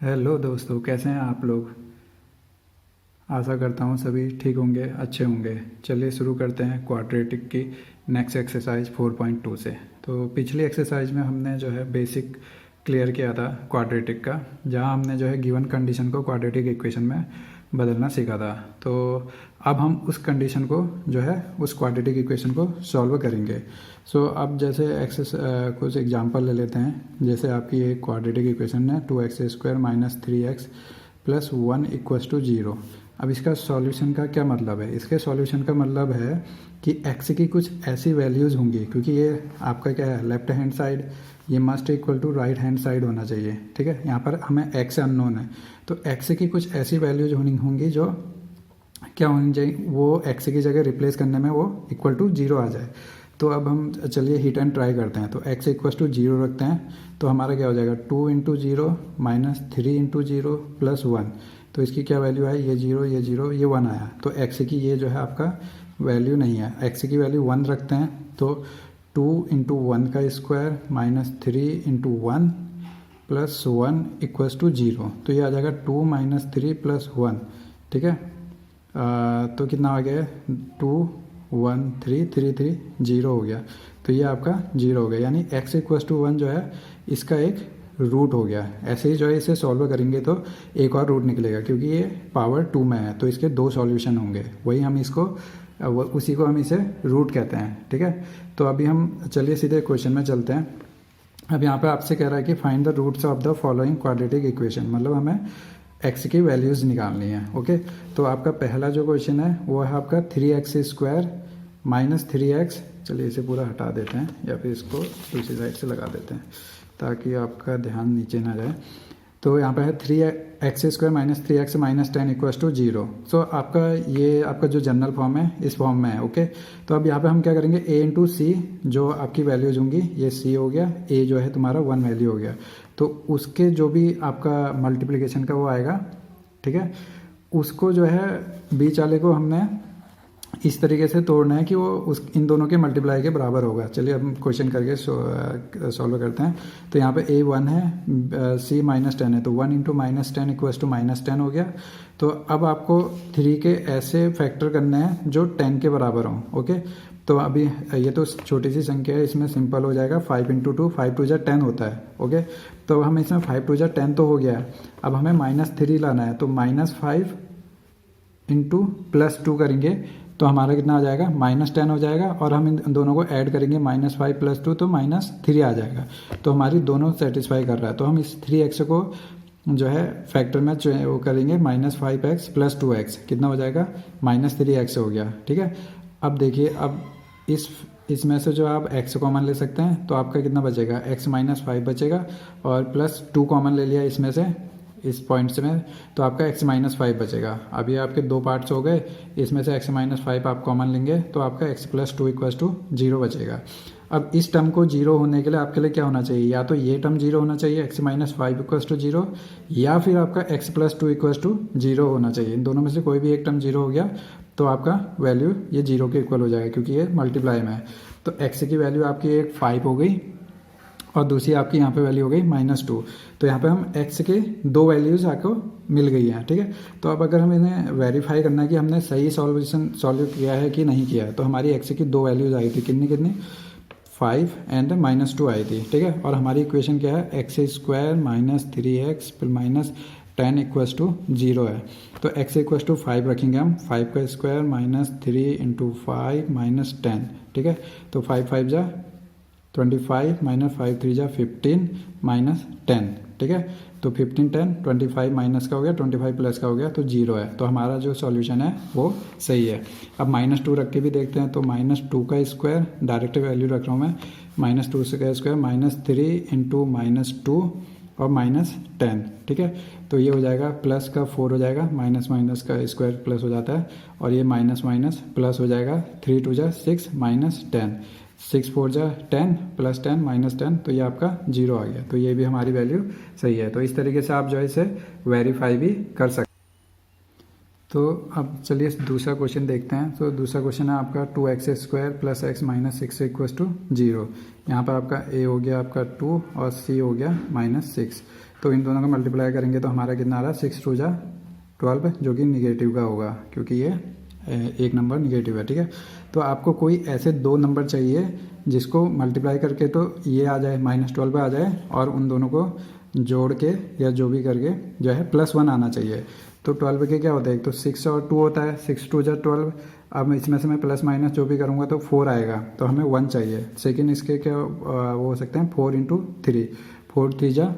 Hello दोस्तों, कैसे हैं आप लोग। आशा करता हूँ सभी ठीक होंगे, अच्छे होंगे। चलिए शुरू करते हैं क्वाड्रेटिक की नेक्स्ट एक्सरसाइज 4.2 से। तो पिछली एक्सरसाइज में हमने जो है बेसिक क्लियर किया था क्वाड्रेटिक का, जहाँ हमने जो है गिवन कंडीशन को क्वाड्रेटिक इक्वेशन में बदलना सीखा था। तो अब हम उस कंडीशन को जो है उस क्वाड्रेटिक इक्वेशन को सॉल्व करेंगे। अब जैसे कुछ एग्जांपल ले लेते हैं। जैसे आपकी एक क्वाड्रेटिक इक्वेशन है 2x² - 3x + 1 = 0। अब इसका सॉल्यूशन का क्या मतलब है? इसके सॉल्यूशन का मतलब है कि x की कुछ ऐसी वैल्यूज़ होंगी, क्योंकि ये आपका क्या है, लेफ्ट हैंड साइड, ये must equal to right hand side होना चाहिए। ठीक है, यहाँ पर हमें x अननोन है, तो x की कुछ ऐसी वैल्यूज होंगी जो क्या होनी चाहिए, वो x की जगह रिप्लेस करने में वो इक्वल टू 0 आ जाए। तो अब हम चलिए हिट एंड ट्राई करते हैं। तो x = 0 रखते हैं, तो हमारा क्या हो जाएगा, 2 × 0 - 3 × 0 + 1। तो इसकी क्या वैल्यू है, ये 0 ये 0 ये 1 आया। तो x की ये जो है आपका वैल्यू नहीं है, x की वैल्यू 1 रखते हैं। तो 2 × 1 का स्क्वायर - 3 × 1 + 1 = 0। तो ये आ जाएगा 2 - 3 + 1। ठीक है, तो कितना आ गया, 2 1 3 3 3 0 हो गया। तो ये आपका 0 हो गया, यानी x = 1 जो है इसका एक रूट हो गया। ऐसे ही जो है इसे सॉल्व करेंगे तो एक और रूट निकलेगा, क्योंकि ये पावर 2 में है, तो इसके 2 सॉल्यूशन होंगे। वही हम इसको उसी को हम इसे रूट कहते हैं। ठीक है, तो अभी हम चलिए सीधे क्वेश्चन में चलते हैं। अब यहाँ पे आपसे कह रहा है कि find the roots of the following quadratic equation, मतलब हमें x की वैल्यूज़ निकालनी है। ओके, तो आपका पहला जो क्वेश्चन है वो है आपका 3x² - 3x। चलिए इसे पूरा हटा देते हैं, या फिर इसको दूसरी साइड से लगा देते हैं ताकि आपका ध्यान नीचे ना जाए। तो यहाँ पे है 3x² - 3x - 10 = 0। सो आपका ये आपका जो जनरल फॉर्म है इस फॉर्म में है। ओके, तो अब यहाँ पे हम क्या करेंगे, a × c जो आपकी वैल्यूज होंगी, ये c हो गया, a जो है तुम्हारा 1 वैल्यू हो गया। तो उसके जो भी आपका मल्टीप्लिकेशन का वो आएगा, ठीक है, उसको जो है बीच वाले को हमने इस तरीके से तोड़ना है कि वो उस इन दोनों के मल्टीप्लाई के बराबर होगा। चलिए अब हम क्वेश्चन करके सॉल्व करते हैं। तो यहाँ पे a 1 है, c -10 है, तो 1 × -10 = -10 हो गया। तो अब आपको 3 के ऐसे फैक्टर करने हैं जो 10 के बराबर हों। ओके, तो अभी ये तो छोटी सी संख्या है, इसमें सिंपल हो जाएगा, 5 × 2 5 2 10 होता है। ओके, तो हम इसमें 5 2 10 तो हो गया है। अब हमें -3 लाना है, तो -5 × +2 करेंगे तो हमारा कितना आ जाएगा, -10 हो जाएगा। और हम इन दोनों को ऐड करेंगे, -5 + 2 तो -3 आ जाएगा। तो हमारी दोनों सेटिस्फाई कर रहा है। तो हम इस 3x को जो है फैक्टर में वो करेंगे, -5x + 2x कितना हो जाएगा, -3x हो गया। ठीक है, अब देखिए, अब इसमें से जो आप x कॉमन ले सकते हैं, तो आपका कितना बचेगा, x - 5 बचेगा, और +2 कॉमन ले लिया इसमें से, इस पॉइंट से में, तो आपका x - 5 बचेगा। अब ये आपके दो पार्ट्स हो गए, इसमें से x - 5 आप कॉमन लेंगे तो आपका x + 2 = 0 बचेगा। अब इस टर्म को 0 होने के लिए आपके लिए क्या होना चाहिए, या तो ये टर्म 0 होना चाहिए, x - 5 = 0, या फिर आपका x + 2 = 0 होना चाहिए। इन दोनों में से कोई भी एक टर्म 0 हो गया तो आपका वैल्यू ये 0 के इक्वल हो जाएगा, क्योंकि ये मल्टीप्लाई में है। तो x की वैल्यू आपकी एक 5 हो गई, और दूसरी आपकी यहाँ पे वैल्यू हो गई -2। तो यहाँ पे हम x के 2 वैल्यूज़ आपको मिल गई हैं। ठीक है, तो अब अगर हम इन्हें वेरीफाई करना है कि हमने सही सॉल्व किया है कि नहीं किया है, तो हमारी x की 2 वैल्यूज़ आई थी, कितनी 5 एंड -2 आई थी। ठीक है, और हमारी इक्वेशन क्या है, x² - 3x - 10 = 0 है। तो x = 5 रखेंगे हम, 5 का स्क्वायर -3 × 5 - 10। ठीक है, तो 5 5 जा 25 - 5 3 जा 15 - 10। ठीक है, तो 15 10 25 माइनस का हो गया, 25 प्लस का हो गया, तो 0 है। तो हमारा जो सॉल्यूशन है वो सही है। अब -2 रख के भी देखते हैं, तो -2 का स्क्वायर, डायरेक्ट वैल्यू रख रहा हूँ मैं, -2 का स्क्वायर -3 × -2 और -10। ठीक है, तो ये हो जाएगा, प्लस का 4 हो जाएगा, माइनस माइनस का स्क्वायर प्लस हो जाता है, और ये माइनस माइनस प्लस हो जाएगा, 3 2 जा 6 -10, 6 4 जा 10 + 10 -10, तो ये आपका 0 आ गया। तो ये भी हमारी वैल्यू सही है। तो इस तरीके से आप जो है इसे वेरीफाई भी कर सकते हैं। तो अब चलिए दूसरा क्वेश्चन देखते हैं। तो दूसरा क्वेश्चन है आपका 2x² + x - 6 = 0। यहाँ पर आपका a हो गया आपका 2 और c हो गया -6। तो इन दोनों को मल्टीप्लाई करेंगे तो हमारा कितना आ रहा है 6 2 जा 12, जो कि निगेटिव का होगा क्योंकि ये एक नंबर निगेटिव है, ठीक है। तो आपको कोई ऐसे दो नंबर चाहिए जिसको मल्टीप्लाई करके तो ये आ जाए -12 आ जाए, और उन दोनों को जोड़ के या जो भी करके जो है +1 आना चाहिए। तो 12 के क्या होता है, एक तो 6 और 2 होता है, 6 2 जा 12। अब इसमें से मैं प्लस माइनस जो भी करूँगा तो 4 आएगा, तो हमें 1 चाहिए। सेकेंड इसके क्या वो हो सकते हैं 4 × 3, 4 3 जा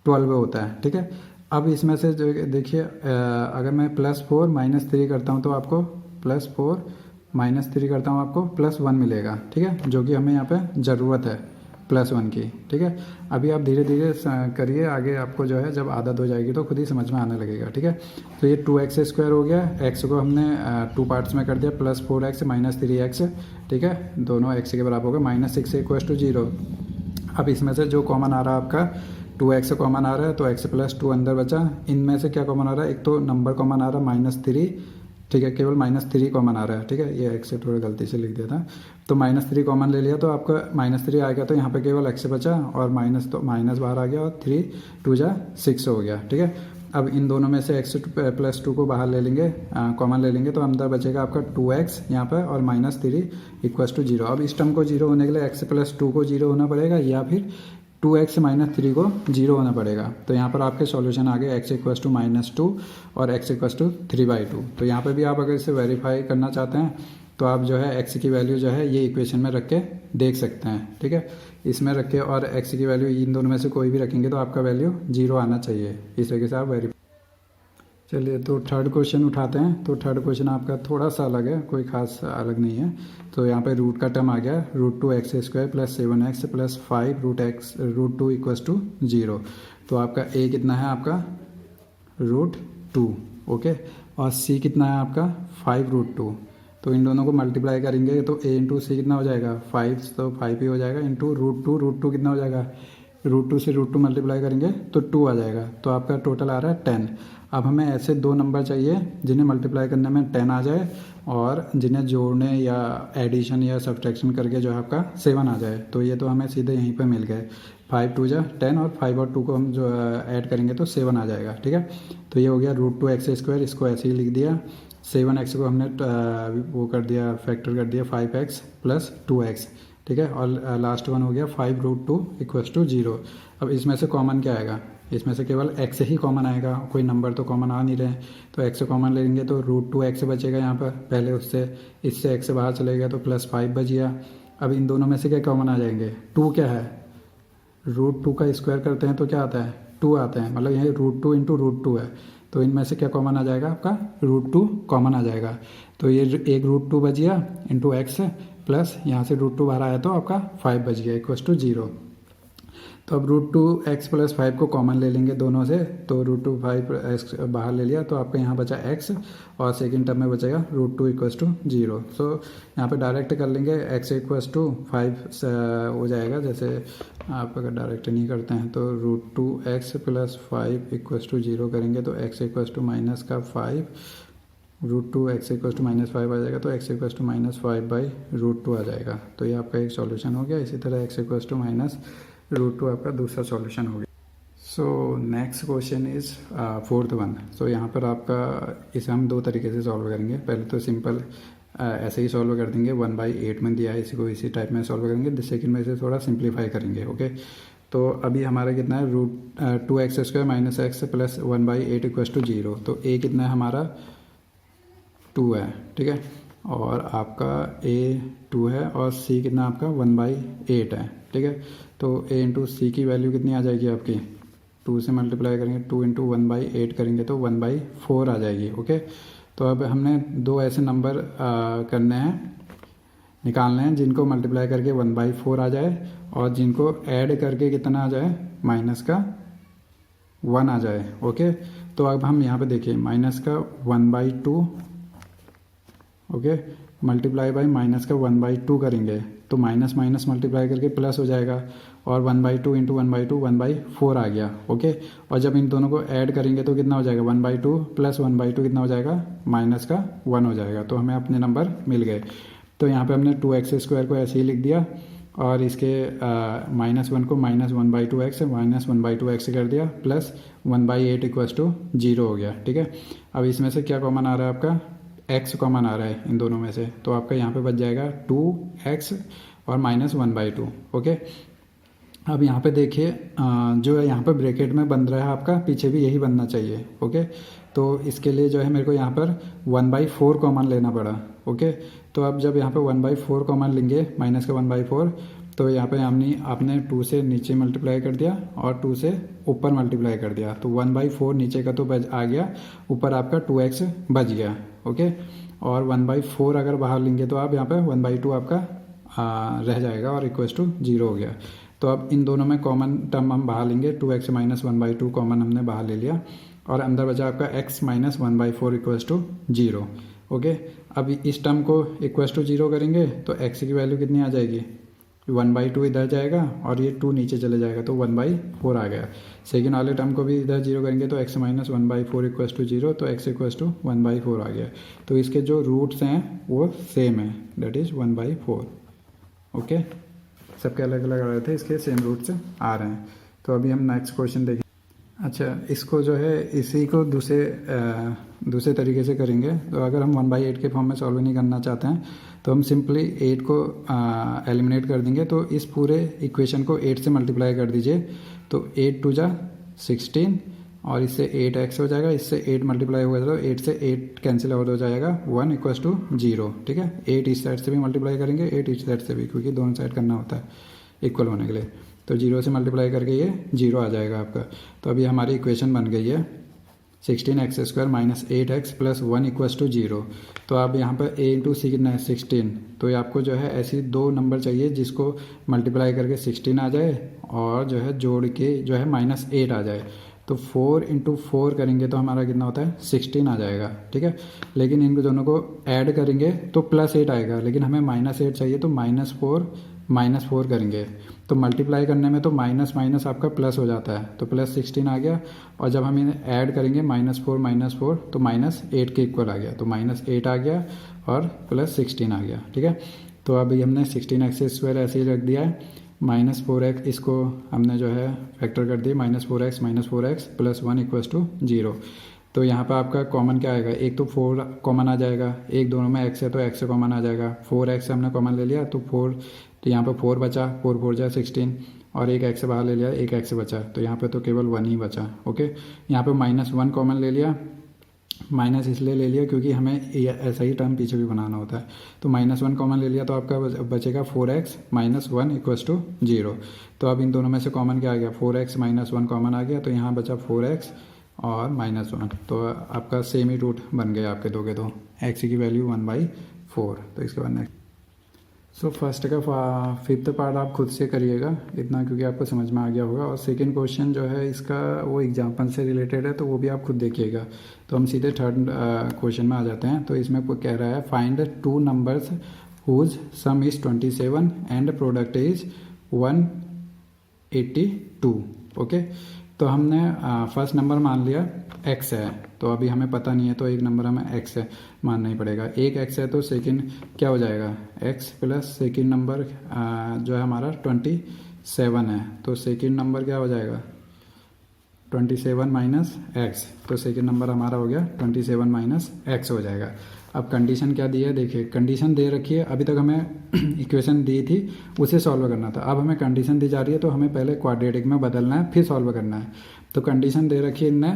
12 होता है, ठीक है। अब इसमें से जो देखिए अगर मैं +4 -3 करता हूँ तो आपको +4 -3 करता हूँ आपको +1 मिलेगा, ठीक है, जो कि हमें यहाँ पे ज़रूरत है +1 की, ठीक है। अभी आप धीरे धीरे करिए, आगे आपको जो है जब आदत हो जाएगी तो खुद ही समझ में आने लगेगा, ठीक है। तो ये 2x² हो गया, x को हमने 2 पार्ट्स में कर दिया, +4x -3x, ठीक है, दोनों x के बराबर होगा, -6 = 0। अब इसमें से जो कॉमन आ रहा है आपका 2x कॉमन आ रहा है, तो x + 2 अंदर बचा। इनमें से क्या कॉमन आ रहा है, एक तो नंबर कॉमन आ रहा है -3, ठीक है, केवल -3 कॉमन आ रहा है, ठीक है, ये x से थोड़ा गलती से लिख दिया था। तो -3 कॉमन ले लिया तो आपका -3 आएगा, तो यहाँ पे केवल x बचा, और माइनस तो माइनस बाहर आ गया, और 3 2 जा 6 हो गया, ठीक है। अब इन दोनों में से x + 2 को बाहर ले लेंगे, कॉमन ले लेंगे, तो अंदर बचेगा आपका 2x यहाँ पर और -3 = 0। अब इस टर्म को 0 होने के लिए x + 2 को 0 होना पड़ेगा, या फिर 2x -3 को 0 होना पड़ेगा। तो यहाँ पर आपके सॉल्यूशन आ गए x = -2 और x = 3/2। तो यहाँ पर भी आप अगर इसे वेरीफाई करना चाहते हैं तो आप जो है x की वैल्यू जो है ये इक्वेशन में रख के देख सकते हैं, ठीक है, इसमें रख के, और x की वैल्यू इन दोनों में से कोई भी रखेंगे तो आपका वैल्यू 0 आना चाहिए। इस तरीके से आप वेरीफाई। चलिए तो थर्ड क्वेश्चन उठाते हैं। तो थर्ड क्वेश्चन आपका थोड़ा सा अलग है, कोई खास अलग नहीं है। तो यहाँ पे रूट का टर्म आ गया, √2x² + 7x + 5 √2 = 0। तो आपका a कितना है, आपका √2, ओके, और c कितना है आपका 5√2। तो इन दोनों को मल्टीप्लाई करेंगे तो a × c कितना हो जाएगा 5, तो 5 ही हो जाएगा, इंटू √2 कितना हो जाएगा, √2 से √2 मल्टीप्लाई करेंगे तो 2 आ जाएगा। तो आपका टोटल आ रहा है 10। अब हमें ऐसे दो नंबर चाहिए जिन्हें मल्टीप्लाई करने में 10 आ जाए, और जिन्हें जोड़ने या एडिशन या सब्ट्रैक्शन करके जो है आपका 7 आ जाए। तो ये तो हमें सीधे यहीं पे मिल गए, 5 2 जा 10, और 5 और 2 को हम जो ऐड करेंगे तो 7 आ जाएगा, ठीक है। तो ये हो गया √2x², इसको ऐसे ही लिख दिया। 7x को हमने वो कर दिया, फैक्टर कर दिया 5x + 2x, ठीक है, और लास्ट वन हो गया 5√2 = 0। अब इसमें से कॉमन क्या आएगा, इसमें से केवल x ही कॉमन आएगा, कोई नंबर तो कॉमन आ नहीं रहे। तो x कॉमन लेंगे तो √2x बचेगा यहाँ पर, पहले उससे इससे x बाहर चलेगा तो +5 बच गया। अब इन दोनों में से क्या कॉमन आ जाएंगे, 2 क्या है, √2 का स्क्वायर करते हैं तो क्या आता है 2 आता है, मतलब यही √2 × √2 है। तो इनमें से क्या कॉमन आ जाएगा, आपका √2 कॉमन आ जाएगा। तो ये एक √2 बच गया इंटू x, प्लस यहाँ से √2 बाहर आया तो आपका 5 बच गया = 0। तो अब √2x + 5 को कॉमन ले लेंगे दोनों से, तो √2 5x बाहर ले लिया तो आपका यहाँ बचा x, और सेकेंड टर्म में बचेगा √2 = 0। सो यहाँ पे डायरेक्ट कर लेंगे, x = 5 हो जाएगा। जैसे आप अगर डायरेक्ट नहीं करते हैं तो √2x + 5 = 0 करेंगे तो x = -5, √2x = -5 आ जाएगा, तो x = -5/√2 आ जाएगा। तो ये आपका एक सॉल्यूशन हो गया। इसी तरह x = -√2 आपका दूसरा सॉल्यूशन हो गया। So next question is fourth one. So यहाँ पर आपका इसे हम दो तरीके से सॉल्व करेंगे। पहले तो सिंपल ऐसे ही सॉल्व कर देंगे, 1/8 में दिया है, इसी को इसी टाइप में सॉल्व करेंगे। सेकेंड में इसे थोड़ा सिंप्लीफाई करेंगे, ओके। तो अभी हमारा कितना है, √2x² - x + 1/8 = 0। तो a कितना है हमारा 2 है, ठीक है, और आपका a 2 है, और c कितना आपका 1/8 है, ठीक है। तो a × c की वैल्यू कितनी आ जाएगी आपकी, 2 से मल्टीप्लाई करेंगे, 2 × 1/8 करेंगे तो 1/4 आ जाएगी, ओके। तो अब हमने दो ऐसे नंबर करने हैं, निकालने हैं, जिनको मल्टीप्लाई करके 1/4 आ जाए, और जिनको ऐड करके कितना आ जाए, -1 आ जाए, ओके। तो अब हम यहाँ पे देखिए -1/2, ओके, मल्टीप्लाई बाई -1/2 करेंगे तो माइनस माइनस मल्टीप्लाई करके प्लस हो जाएगा, और 1/2 × 1/2 1/4 आ गया, ओके। और जब इन दोनों को ऐड करेंगे तो कितना हो जाएगा, 1/2 + 1/2 कितना हो जाएगा, -1 हो जाएगा। तो हमें अपने नंबर मिल गए। तो यहाँ पे हमने 2x² को ऐसे ही लिख दिया, और इसके -1 को -1/2x -1/2x कर दिया प्लस 1/8 इक्वस टू 0 हो गया। ठीक है, अब इसमें से क्या कॉमन आ रहा है आपका, x कॉमन आ रहा है इन दोनों में से, तो आपका यहाँ पे बच जाएगा 2x और -1/2। ओके, अब यहाँ पे देखिए जो है यहाँ पर ब्रैकेट में बन रहा है आपका, पीछे भी यही बनना चाहिए। ओके, तो इसके लिए जो है मेरे को यहाँ पर 1/4 कॉमन लेना पड़ा। ओके, तो अब जब यहाँ पे 1/4 कॉमन लेंगे, माइनस का 1/4, तो यहाँ पे आपने 2 से नीचे मल्टीप्लाई कर दिया और 2 से ऊपर मल्टीप्लाई कर दिया, तो 1/4 नीचे का तो बच आ गया, ऊपर आपका 2x बच गया। ओके, और 1/4 अगर बाहर लेंगे तो आप यहाँ पे 1/2 आपका रह जाएगा और इक्वस टू 0 हो गया। तो अब इन दोनों में कॉमन टर्म हम बाहर लेंगे, 2x माइनस 1/2 कॉमन हमने बाहर ले लिया और अंदर बचा आपका x minus 1/4 equals to 0। Okay, अब इस टर्म को इक्वस टू 0 करेंगे तो x की वैल्यू कितनी आ जाएगी, 1/2 इधर जाएगा और ये 2 नीचे चले जाएगा तो 1/4 आ गया। सेकेंड वाले टर्म को भी इधर 0 करेंगे तो x माइनस 1/4 इक्वस टू 0, तो x इक्वस टू 1/4 आ गया। तो इसके जो रूट्स हैं वो सेम है, दैट इज़ 1/4। ओके, सबके अलग अलग आ रहे थे, इसके सेम रूट्स आ रहे हैं। तो अभी हम नेक्स्ट क्वेश्चन देखें। अच्छा, इसको जो है इसी को दूसरे तरीके से करेंगे। तो अगर हम 1/8 के फॉर्म में सॉल्व नहीं करना चाहते हैं तो हम सिंपली 8 को एलिमिनेट कर देंगे। तो इस पूरे इक्वेशन को 8 से मल्टीप्लाई कर दीजिए, तो 8 2 जा 16 और इससे 8x हो जाएगा, इससे 8 मल्टीप्लाई हुआ तो 8 से 8 कैंसिल आउट हो जाएगा, 1 इक्वस टू 0। ठीक है, 8 इस साइड से भी मल्टीप्लाई करेंगे, 8 इस साइड से भी, क्योंकि दोनों साइड करना होता है इक्वल होने के लिए। तो 0 से मल्टीप्लाई करके ये 0 आ जाएगा आपका। तो अभी हमारी इक्वेशन बन गई है 16x² minus 8x plus 1 equals to 0। तो आप यहाँ पर a इंटू 16, तो ये आपको जो है ऐसी दो नंबर चाहिए जिसको मल्टीप्लाई करके 16 आ जाए और जो है जोड़ के जो है -8 आ जाए। तो 4 इंटू 4 करेंगे तो हमारा कितना होता है, 16 आ जाएगा। ठीक है, लेकिन इन दोनों को ऐड करेंगे तो +8 आएगा, लेकिन हमें -8 चाहिए तो -4 करेंगे। तो मल्टीप्लाई करने में तो माइनस माइनस आपका प्लस हो जाता है, तो +16 आ गया। और जब हम इन्हें ऐड करेंगे -4 तो -8 के इक्वल आ गया, तो -8 आ गया और +16 आ गया। ठीक है, तो अभी हमने 16x² ऐसे ही रख दिया है, -4x इसको हमने जो है फैक्टर कर दिया, -4x प्लस 1 इक्वस टू 0। तो यहाँ पर आपका कॉमन क्या आएगा, एक तो 4 कॉमन आ जाएगा, एक दोनों में x है तो x से कॉमन आ जाएगा, 4x हमने कॉमन ले लिया तो 4, तो यहाँ पर 4 बचा, 4 4 जा 16 और एक x से बाहर ले लिया, एक x बचा, तो यहाँ पे तो केवल 1 ही बचा। ओके, यहाँ पे -1 कॉमन ले लिया, माइनस इसलिए ले लिया क्योंकि हमें ऐसा ही टर्म पीछे भी बनाना होता है। तो -1 कॉमन ले लिया तो आपका बचेगा 4x माइनस 1 इक्वस टू 0। तो अब इन दोनों में से कॉमन क्या आ गया, 4x माइनस 1 कॉमन आ गया, तो यहाँ बचा 4x और -1, तो आपका सेम ही रूट बन गया आपके दो के दो, x की वैल्यू 1/4। तो इसके बाद नेक्स्ट, सो फर्स्ट का 5th पार्ट आप खुद से करिएगा इतना, क्योंकि आपको समझ में आ गया होगा। और सेकंड क्वेश्चन जो है इसका वो एग्जाम्पल से रिलेटेड है, तो वो भी आप खुद देखिएगा। तो हम सीधे थर्ड क्वेश्चन में आ जाते हैं। तो इसमें कह रहा है find 2 numbers whose sum is 27 and product is 182। Okay, तो हमने फर्स्ट नंबर मान लिया x है, तो अभी हमें पता नहीं है तो एक नंबर हमें x है मानना ही पड़ेगा। एक x है तो सेकंड क्या हो जाएगा, x प्लस सेकंड नंबर जो है हमारा 27 है, तो सेकंड नंबर क्या हो जाएगा 27 माइनस x, तो सेकंड नंबर हमारा हो गया 27 माइनस x हो जाएगा। अब कंडीशन क्या दी है, देखिए कंडीशन दे रखी है, अभी तक हमें इक्वेशन दी थी उसे सॉल्व करना था, अब हमें कंडीशन दी जा रही है तो हमें पहले क्वाड्रेटिक में बदलना है फिर सॉल्व करना है। तो कंडीशन दे रखी है इनने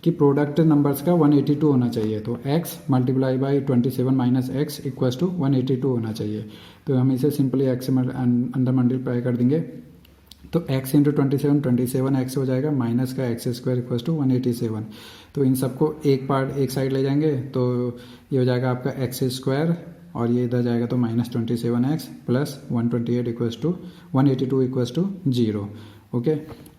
कि प्रोडक्ट नंबर्स का 182 होना चाहिए, तो x multiply by 27 minus x equals to 182 होना चाहिए। तो हम इसे सिंपली x से अंदर मल्टीप्लाई कर देंगे, तो x इंटू 27x हो जाएगा, माइनस का x² इक्वल्स टू 187। तो इन सबको एक पार्ट एक साइड ले जाएंगे तो ये हो जाएगा आपका x² और ये इधर जाएगा तो -27x plus 128 equals to 182 equals to 0। Okay,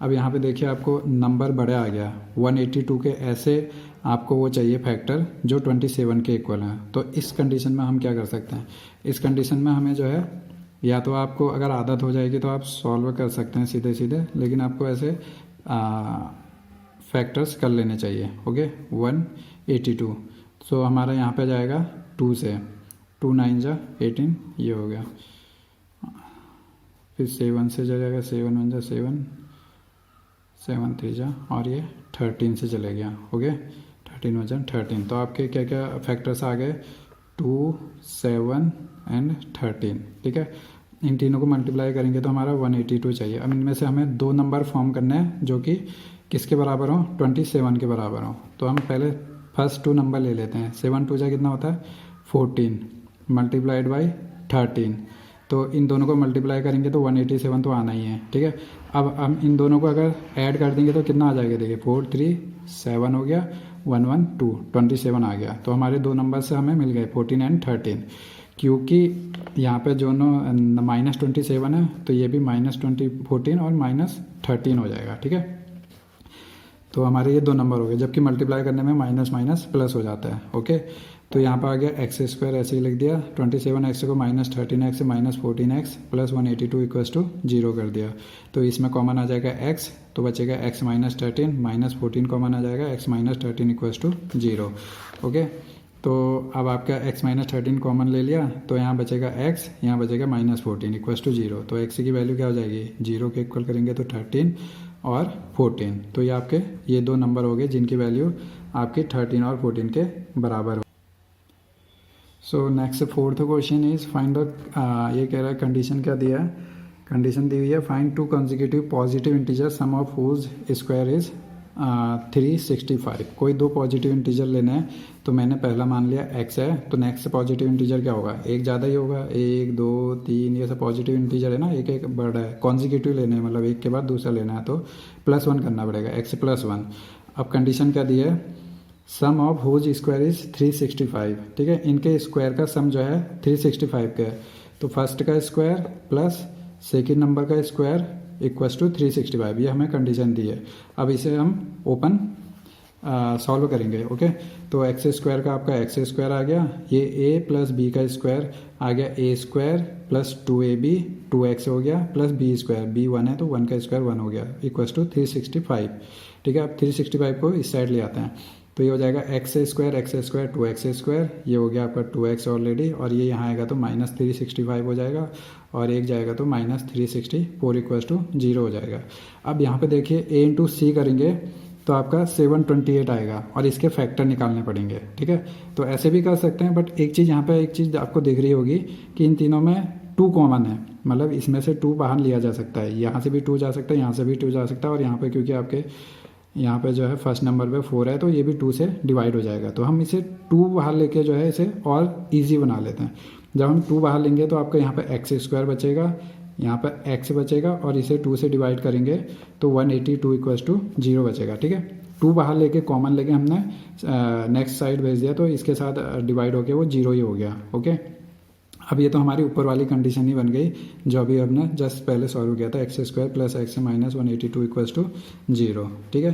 अब यहाँ पे देखिए आपको नंबर बड़ा आ गया 182 के, ऐसे आपको वो चाहिए फैक्टर जो 27 के इक्वल है। तो इस कंडीशन में हम क्या कर सकते हैं, इस कंडीशन में हमें जो है या तो आपको अगर आदत हो जाएगी तो आप सॉल्व कर सकते हैं सीधे सीधे, लेकिन आपको ऐसे फैक्टर्स कर लेने चाहिए। ओके, 182, सो हमारा यहाँ पे जाएगा 2 से, 2 9 जा 18, ये हो गया फिर 7 से चलेगा, 7 1 जा 7, 7 3 जा, और ये 13 से चले गया। ओके, 13 1 जा 13। तो आपके क्या क्या फैक्टर्स आ गए, 2 7 एंड 13। ठीक है, इन तीनों को मल्टीप्लाई करेंगे तो हमारा 182 चाहिए। अब इनमें से हमें दो नंबर फॉर्म करने हैं जो कि किसके बराबर हो, 27 के बराबर हो। तो हम पहले फर्स्ट 2 नंबर ले लेते हैं। 7 2 जा कितना होता है, 14 मल्टीप्लाइड बाई 13। तो इन दोनों को मल्टीप्लाई करेंगे तो 187 तो आना ही है। ठीक है, अब हम इन दोनों को अगर ऐड कर देंगे तो कितना आ जाएगा, देखिए 4 3 7 हो गया, 1 1 2 27 आ गया। तो हमारे दो नंबर से हमें मिल गए 14 एंड 13। क्योंकि यहाँ पे जो -27 है तो ये भी -14 और -13 हो जाएगा। ठीक है, तो हमारे ये दो नंबर हो गए, जबकि मल्टीप्लाई करने में माइनस माइनस प्लस हो जाता है। ओके, तो यहाँ पर आ गया x² ऐसे ही लिख दिया, 27x को -13x से -14x प्लस 182 इक्वल्स टू 0 कर दिया। तो इसमें कॉमन आ जाएगा x, तो बचेगा x -13 -14 कॉमन आ जाएगा, x -13 इक्वल्स टू 0। ओके, तो अब आपका x -13 कॉमन ले लिया तो यहाँ बचेगा x, यहाँ बचेगा -14 इक्वल्स टू 0। तो x की वैल्यू क्या हो जाएगी, 0 के इक्वल करेंगे तो 13 और 14। तो ये आपके ये दो नंबर हो गए जिनकी वैल्यू आपकी 13 और 14 के बराबर हो। So next fourth question is find the, ये कह रहा है कंडीशन क्या दिया है, कंडीशन दी हुई है find 2 consecutive positive integer sum of whose square is 365। कोई दो पॉजिटिव इंटीजर लेने हैं, तो मैंने पहला मान लिया x है, तो नेक्स्ट पॉजिटिव इंटीजर क्या होगा, एक ज़्यादा ही होगा, 1 2 3 ये सब पॉजिटिव इंटीजर है ना, एक एक बड़ा है, कॉन्जिक्यूटिव लेने हैं, मतलब एक के बाद दूसरा लेना है, तो +1 करना पड़ेगा, x +1। अब कंडीशन क्या दी है, सम ऑफ हुज स्क्वायर इज 365। ठीक है, इनके स्क्वायर का सम जो है 365 का है। तो फर्स्ट का स्क्वायर प्लस सेकेंड नंबर का स्क्वायर इक्वल्स टू 365, ये हमें कंडीशन दी है। अब इसे हम ओपन सॉल्व करेंगे। ओके, तो x² का आपका x² आ गया, ये a प्लस b का स्क्वायर आ गया, a² प्लस 2ab 2x हो गया, प्लस b², b 1 है तो 1 का स्क्वायर 1 हो गया, इक्वल्स टू 365। ठीक है, अब 365 को इस साइड ले आते हैं, तो ये हो जाएगा x² 2x², ये हो गया आपका 2x ऑलरेडी, और ये यहाँ आएगा तो -365 हो जाएगा, और एक जाएगा तो -364 इक्वल्स टू 0 हो जाएगा। अब यहाँ पे देखिए a इंटू सी करेंगे तो आपका 728 आएगा, और इसके फैक्टर निकालने पड़ेंगे। ठीक है, तो ऐसे भी कर सकते हैं, बट एक चीज़ यहाँ पे, एक चीज़ आपको दिख रही होगी कि इन तीनों में 2 कॉमन है, मतलब इसमें से 2 बाहर लिया जा सकता है, यहाँ से भी 2 जा सकता है, यहाँ से भी 2 जा सकता है, और यहाँ पे क्योंकि आपके यहाँ पे जो है फर्स्ट नंबर पे 4 है तो ये भी 2 से डिवाइड हो जाएगा। तो हम इसे 2 बाहर लेके जो है इसे और इजी बना लेते हैं। जब हम 2 बाहर लेंगे तो आपका यहाँ पे x² बचेगा, यहाँ पर x बचेगा, और इसे 2 से डिवाइड करेंगे तो 182 इक्वल्स टू 0 बचेगा। ठीक है, 2 बाहर लेके कॉमन लेके हमने नेक्स्ट साइड भेज दिया, तो इसके साथ डिवाइड होके वो 0 ही हो गया। ओके, अब ये तो हमारी ऊपर वाली कंडीशन ही बन गई जो अभी हमने जस्ट पहले सॉल्व किया था, x² plus x minus 182 equals to 0। ठीक है,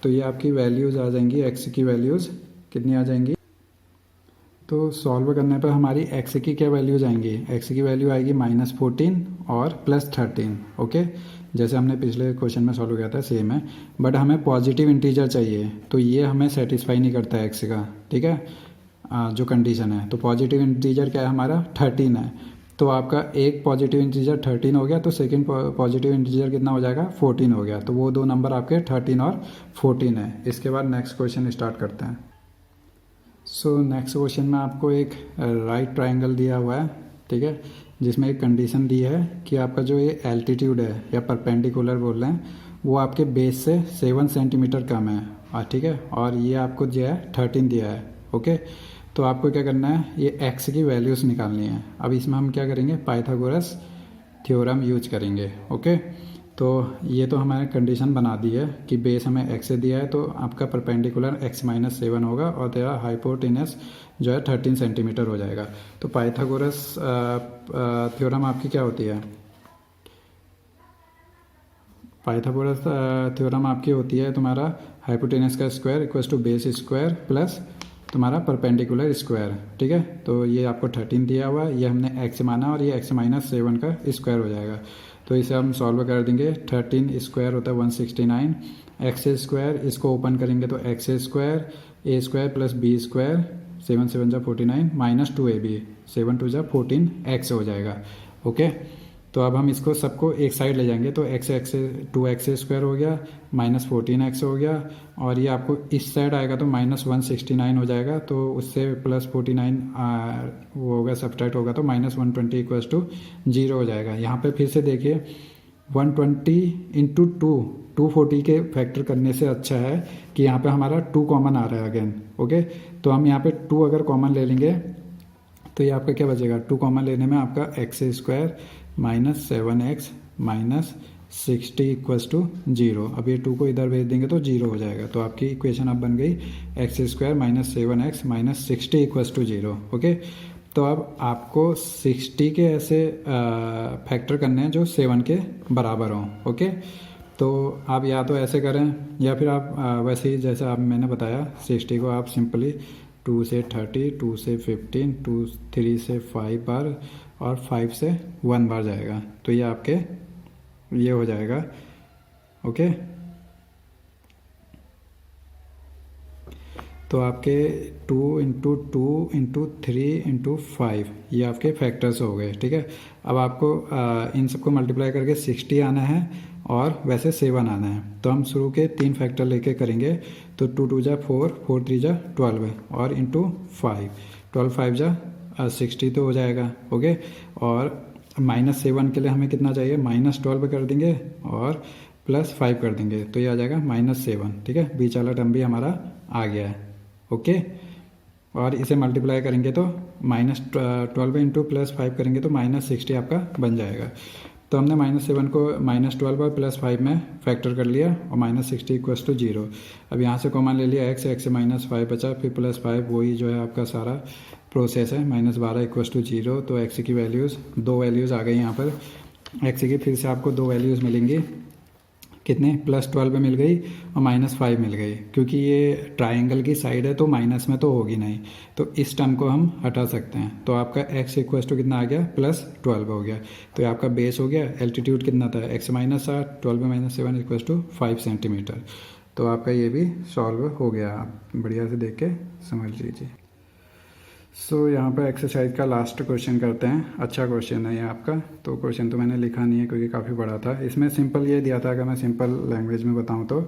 तो ये आपकी वैल्यूज़ आ जाएंगी, x की वैल्यूज़ कितनी आ जाएंगी, तो सॉल्व करने पर हमारी x की क्या वैल्यूज आएंगी, x की वैल्यू आएगी -14 और +13। ओके, जैसे हमने पिछले क्वेश्चन में सॉल्व किया था सेम है, बट हमें पॉजिटिव इंटीजर चाहिए, तो ये हमें सेटिस्फाई नहीं करता है x का। ठीक है, जो कंडीशन है, तो पॉजिटिव इंटीजर क्या है हमारा 13 है, तो आपका एक पॉजिटिव इंटीजर 13 हो गया, तो सेकंड पॉजिटिव इंटीजर कितना हो जाएगा 14 हो गया। तो वो दो नंबर आपके 13 और 14 है। इसके बाद नेक्स्ट क्वेश्चन स्टार्ट करते हैं। सो नेक्स्ट क्वेश्चन में आपको एक राइट ट्रायंगल दिया हुआ है, ठीक है, जिसमें एक कंडीशन दी है कि आपका जो ये एल्टीट्यूड है या परपेंडिकुलर बोल रहे हैं वो आपके बेस से 7 सेंटीमीटर कम है, ठीक है, और ये आपको जो है 13 दिया है। ओके, तो आपको क्या करना है, ये x की वैल्यूज़ निकालनी है। अब इसमें हम क्या करेंगे, पाइथागोरस थ्योरम यूज करेंगे। ओके, तो ये तो हमारे कंडीशन बना दी है कि बेस हमें x से दिया है, तो आपका परपेंडिकुलर x-7 होगा और तेरा हाइपोटेनस जो है 13 सेंटीमीटर हो जाएगा। तो पाइथागोरस थ्योरम आपकी क्या होती है, पाइथागोरस थ्योरम आपकी होती है तुम्हारा हाइपोटेनस का square equals to base square plus तुम्हारा परपेंडिकुलर स्क्वायर। ठीक है, तो ये आपको 13 दिया हुआ है, ये हमने x माना और ये x-7 का स्क्वायर हो जाएगा। तो इसे हम सॉल्व कर देंगे, 13 स्क्वायर होता है 169, एक्स स्क्वायर इसको ओपन करेंगे तो एक्स स्क्वायर ए स्क्वायर प्लस बी स्क्वायर 7 7 जा 49 माइनस 2ab 7 2 जा 14 एक्स हो जाएगा। ओके, तो अब हम इसको सबको एक साइड ले जाएंगे, तो एक्स एक्स 2x² हो गया, -14x हो गया, और ये आपको इस साइड आएगा तो -169 हो जाएगा, तो उससे +49 वो होगा, सब्ट्रैक्ट होगा तो -120 = 0 हो जाएगा। यहाँ पे फिर से देखिए 120 × 240 के फैक्टर करने से अच्छा है कि यहाँ पे हमारा 2 कॉमन आ रहा है अगेन। ओके, तो हम यहाँ पे 2 अगर कॉमन ले लेंगे तो ये आपका क्या बचेगा, 2 कॉमन लेने में आपका x² -7x -60 = 0। अब ये 2 को इधर भेज देंगे तो 0 हो जाएगा, तो आपकी इक्वेशन अब बन गई x² -7x -60 = 0। ओके, तो अब आपको 60 के ऐसे फैक्टर करने हैं जो 7 के बराबर हों। ओके, तो आप या तो ऐसे करें या फिर आप वैसे ही जैसे आप मैंने बताया 60 को आप सिंपली 2 से 30, 2 से 15, 3 से 5 बार और 5 से 1 बार जाएगा, तो ये आपके ये हो जाएगा। ओके, तो आपके 2 × 2 × 3 × 5 ये आपके फैक्टर्स हो गए। ठीक है, अब आपको इन सबको मल्टीप्लाई करके 60 आना है और वैसे 7 आना है, तो हम शुरू के 3 फैक्टर लेके करेंगे, तो 2 × 2 = 4, 4 × 3 = 12 और इंटू 5, 12 × 5 = 60 तो हो जाएगा। ओके, और -7 के लिए हमें कितना चाहिए, -12 कर देंगे और +5 कर देंगे, तो ये आ जाएगा -7। ठीक है, बीच वाला टर्म भी हमारा आ गया है। ओके, और इसे मल्टीप्लाई करेंगे तो -12 × +5 करेंगे तो -60 आपका बन जाएगा। तो हमने -7 को -12 और +5 में फैक्टर कर लिया और -60 = 0। अब यहाँ से कॉमन ले लिया x से -5 बचा, फिर +5, वही जो है आपका सारा प्रोसेस है, -12 = 0। तो x की वैल्यूज़ 2 वैल्यूज़ आ गई यहाँ पर, x की फिर से आपको 2 वैल्यूज़ मिलेंगी, कितने, +12 मिल गई और -5 मिल गई, क्योंकि ये ट्रायंगल की साइड है तो माइनस में तो होगी नहीं, तो इस टर्म को हम हटा सकते हैं। तो आपका x = कितना आ गया, +12 हो गया, तो ये आपका बेस हो गया। एल्टीट्यूड कितना था, x -8, 12 - 7 = 5 सेंटीमीटर। तो आपका ये भी सॉल्व हो गया, आप बढ़िया से देख के समझ लीजिए। सो यहाँ पर एक्सरसाइज का लास्ट क्वेश्चन करते हैं। अच्छा क्वेश्चन है ये आपका, तो क्वेश्चन तो मैंने लिखा नहीं है क्योंकि काफ़ी बड़ा था। इसमें सिंपल ये दिया था, अगर मैं सिंपल लैंग्वेज में बताऊँ तो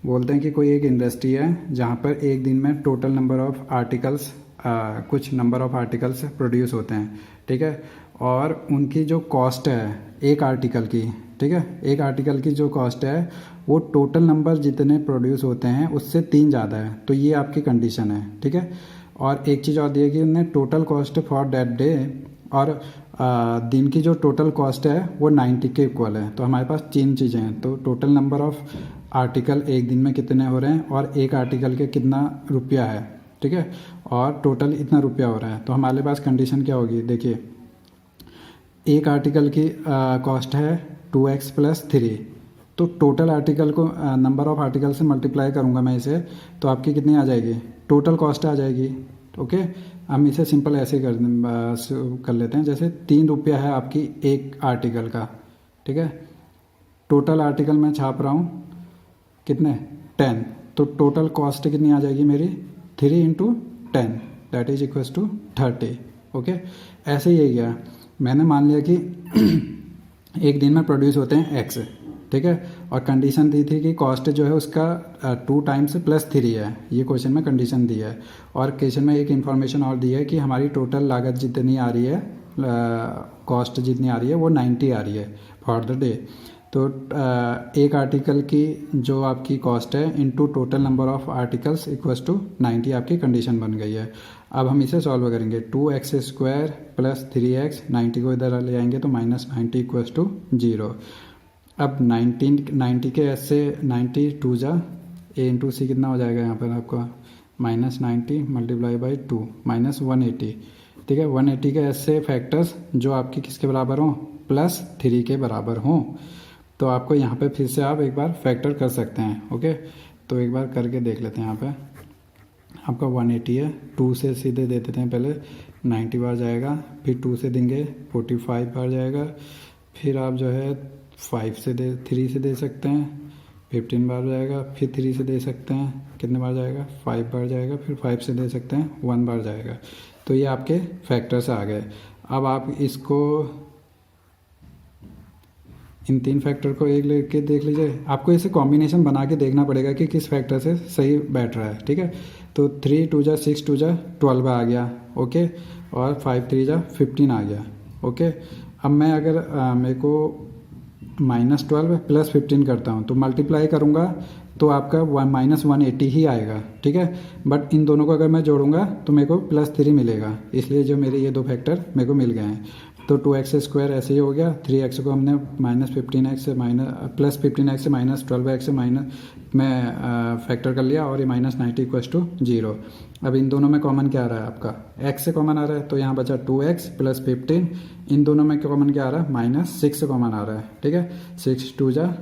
बोलते हैं कि कोई एक इंडस्ट्री है जहाँ पर एक दिन में टोटल नंबर ऑफ़ आर्टिकल्स कुछ नंबर ऑफ़ आर्टिकल्स प्रोड्यूस होते हैं। ठीक है, और उनकी जो कॉस्ट है एक आर्टिकल की, ठीक है, एक आर्टिकल की जो कॉस्ट है वो टोटल नंबर जितने प्रोड्यूस होते हैं उससे 3 ज़्यादा है, तो ये आपकी कंडीशन है। ठीक है, और एक चीज़ और दी है कि उन्हें total cost for that day, और दिन की जो टोटल कॉस्ट है वो 90 के इक्वल है। तो हमारे पास 3 चीज़ें हैं, तो टोटल नंबर ऑफ़ आर्टिकल एक दिन में कितने हो रहे हैं और एक आर्टिकल के कितना रुपया है। ठीक है, और टोटल इतना रुपया हो रहा है, तो हमारे पास कंडीशन क्या होगी, देखिए एक आर्टिकल की कॉस्ट है 2x + 3, तो टोटल आर्टिकल को नंबर ऑफ़ आर्टिकल से मल्टीप्लाई करूँगा मैं इसे, तो आपकी कितनी आ जाएगी, टोटल कॉस्ट आ जाएगी। ओके, हम इसे सिंपल ऐसे कर लेते हैं, जैसे 3 रुपया है आपकी एक आर्टिकल का। ठीक है, टोटल आर्टिकल मैं छाप रहा हूँ कितने, 10, तो टोटल कॉस्ट कितनी आ जाएगी मेरी, 3 × 10 that is equals to 30। Okay, ऐसे ही गया, मैंने मान लिया कि एक दिन में प्रोड्यूस होते हैं x, ठीक है, और कंडीशन दी थी कि कॉस्ट जो है उसका 2 टाइम्स +3 है, ये क्वेश्चन में कंडीशन दी है। और क्वेश्चन में एक इन्फॉर्मेशन और दी है कि हमारी टोटल लागत जितनी आ रही है, कॉस्ट जितनी आ रही है वो 90 आ रही है फॉर द डे। तो एक आर्टिकल की जो आपकी कॉस्ट है into total number of articles equals to 90 आपकी कंडीशन बन गई है। अब हम इसे सॉल्व करेंगे, 2x² + 3x, 90 को इधर ले आएंगे तो -90 इक्वल्स टू 0। अब 90 के s से 90 2 जा a × c कितना हो जाएगा यहाँ पर आपका, -90 × 2 -180। ठीक है, 180 के s से फैक्टर्स जो आपकी किसके बराबर हों, +3 के बराबर हों, तो आपको यहाँ पे फिर से आप एक बार फैक्टर कर सकते हैं। ओके, तो एक बार करके देख लेते हैं। यहाँ पे आपका 180 है, 2 से सीधे दे देते हैं, पहले 90 बार जाएगा, फिर 2 से देंगे 45 बार जाएगा, फिर आप जो है 3 से दे सकते हैं, 15 बार जाएगा, फिर 3 से दे सकते हैं, कितने बार जाएगा, 5 बार जाएगा, फिर 5 से दे सकते हैं, 1 बार जाएगा। तो ये आपके फैक्टर्स आ गए। अब आप इसको इन 3 फैक्टर को एक लेके देख लीजिए। आपको इसे कॉम्बिनेशन बना के देखना पड़ेगा कि किस फैक्टर से सही बैठ रहा है, ठीक है। तो 3 2 जा 6 2 जा 12 आ गया, ओके, और 5 3 जा 15 आ गया, ओके। अब मैं अगर मेरे को -12 प्लस 15 करता हूँ तो मल्टीप्लाई करूँगा तो आपका -180 ही आएगा, ठीक है। बट इन दोनों को अगर मैं जोड़ूंगा तो मेरे को +3 मिलेगा, इसलिए जो मेरे ये दो फैक्टर मेरे को मिल गए हैं। तो 2x² ऐसे ही हो गया, 3x को हमने -15x से +15x से -12x से में फैक्टर कर लिया, और ये -90 = 0। अब इन दोनों में कॉमन क्या आ रहा है आपका, x से कॉमन आ रहा है, तो यहाँ बचा 2x + 15। इन दोनों में कॉमन क्या आ रहा है, -6 से कॉमन आ रहा है, ठीक है। 6 2 जा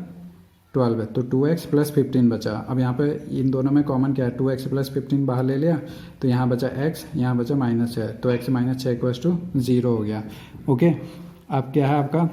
12 है, तो 2x + 15 बचा। अब यहाँ पे इन दोनों में कॉमन क्या है, 2x + 15 बाहर ले लिया, तो यहाँ बचा x, यहाँ बचा -6, तो x - 6 = 0 हो गया, ओके। अब क्या है आपका,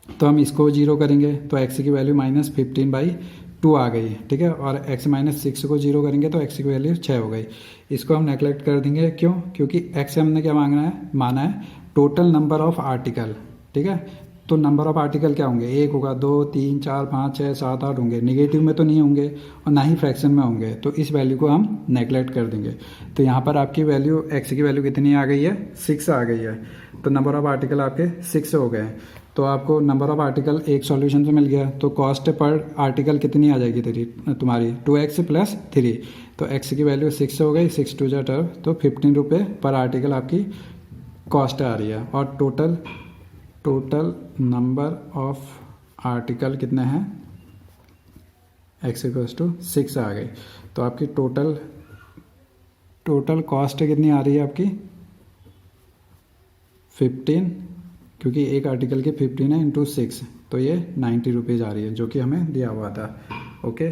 तो हम इसको 0 करेंगे तो x की वैल्यू -15/2 आ गई, ठीक है। और x - 6 को 0 करेंगे तो x की वैल्यू 6 हो गई। इसको हम नेगलेक्ट कर देंगे, क्यों, क्योंकि x से हमने क्या माना है टोटल नंबर ऑफ आर्टिकल, ठीक है। तो नंबर ऑफ आर्टिकल क्या होंगे, 1 होगा, 2 3 4 5 6 7 8 होंगे, निगेटिव में तो नहीं होंगे और ना ही फ्रैक्शन में होंगे, तो इस वैल्यू को हम नेगलेक्ट कर देंगे। तो यहाँ पर आपकी वैल्यू x की वैल्यू कितनी आ गई है, 6 आ गई है। तो नंबर ऑफ आर्टिकल आपके 6 हो गए। तो आपको नंबर ऑफ आर्टिकल एक सॉल्यूशन से मिल गया, तो कॉस्ट पर आर्टिकल कितनी आ जाएगी तुम्हारी 2x + 3। तो x की वैल्यू 6 हो गई, 6 2 जा 12, तो 15 रुपये पर आर्टिकल आपकी कॉस्ट आ रही है। और टोटल नंबर ऑफ आर्टिकल कितने हैं, x = 6 आ गई। तो आपकी टोटल कॉस्ट कितनी आ रही है आपकी 15, क्योंकि एक आर्टिकल की 15 है × 6, तो ये 90 रुपीज़ आ रही है, जो कि हमें दिया हुआ था, ओके।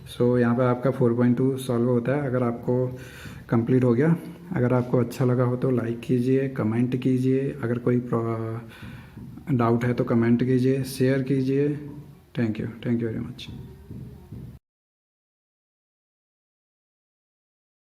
सो यहाँ पे आपका 4.2 सॉल्व होता है। अगर आपको कंप्लीट हो गया, अगर आपको अच्छा लगा हो तो लाइक कीजिए, कमेंट कीजिए, अगर कोई डाउट है तो कमेंट कीजिए, शेयर कीजिए। Thank you very much.